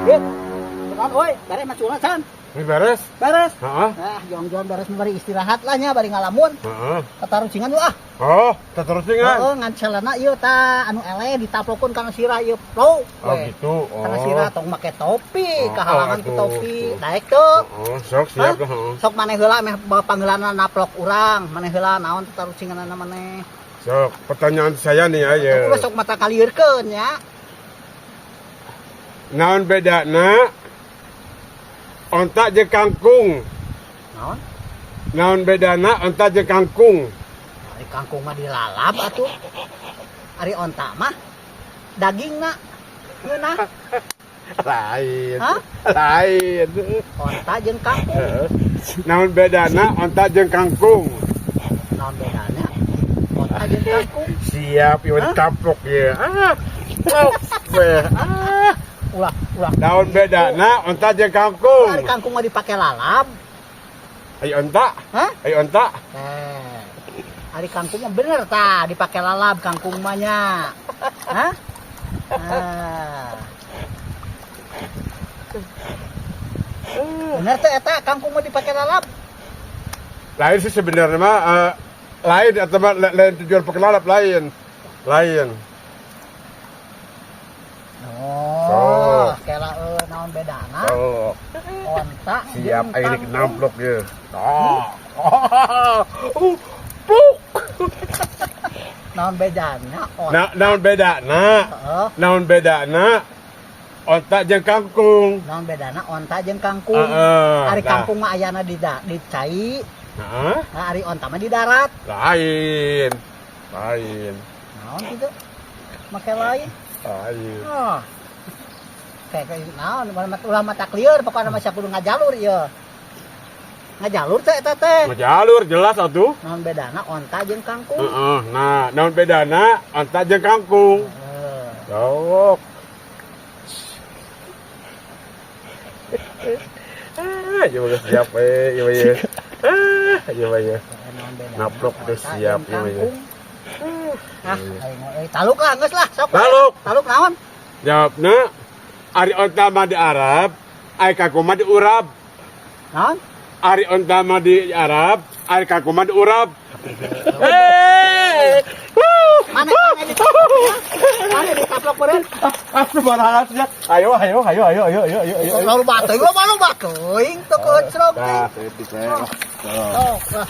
Git. Bukan oi, bare macuna can. Ini beres? Beres. Heeh. Ah, jong-jong beres bari istirahat lah nya bari ngalamun. Heeh. Katarucingan lu ah. Oh, teterusin kan? Heeh, ngan celana ieu ta anu ele ditaplokkeun kana sirah ieu pro. Oh gitu. Kana Oh. sirah tong make topi, Oh, kahalangan ku atuh, topi. tuh. Daek tuh. Oh, sok siap lah. Heeh. Sok maneh heula meh panggeulana naplok urang, maneh heula naon tatarucinganna maneh. Sok, pertanyaan saya nih ya. Ya. Aku sok mata kalieurkeun ya. Naon bedana onta jeung kangkung? Naon? Naon bedana onta jeung kangkung? Ari kangkung mah dilalap atuh. Ari onta mah dagingna ngeunah. Lain. Hah? Lain. Onta jeung kangkung. Heeh. Naon bedana onta jeung kangkung? Naon bedana? Onta jeung kangkung. Siap, ieu Hah? taplok ya. Sok weh. Ulah. Naon bedana onta jeung Ari kangkung? kangkung mah dipake lalap. Ayo onta. Hah? Ayo onta. Ari kangkung mah bener tah dipake lalap kangkung mah nya. Hah? Bener teh eta kangkung mah dipake lalap. Lain sih sebenarnya mah lain atau mah lain tujuan pekelalap lain. Lain. Oh, kela naon bedana? Oh, Onta siap jeung aing kangkung. namplok ye. Oh. Puk. Naon bedana? Naon bedana? Heeh. Naon bedana? Onta jeung kangkung. Naon bedana onta jeung kangkung. Heeh. Ari kangkung mah ayana di cai, Heeh. nah ari onta mah di darat. Lain. Lain. Naon kitu? Make lain. Lain. Oh. Kayak naon ulah mata clear pokokna mah sia kudu ngajalur ieu. Ngajalur teh eta teh. Jalur jelas atuh. Naon bedana onta jeung kangkung? Heeh. Nah, naon bedana? Onta jeung kangkung. Heeh. Sok. Coba siap coba ya. Coba ya. Naon bedana? Naplok teh Onta siap jeung coba ya. kangkung. Taluk lah geus lah sok. Taluk. Taluk naon? Jawabna ari onta mah di Arab, ari kangkung mah di Urab. Naon? Ari onta mah di Arab, ari kangkung mah di Urab. Mana ditaplok beureun? Sembarangan saja. Ayo. Lalu batuing lo malu batuing tuh kecrok nih. Nah, seperti saya. Oh, lah.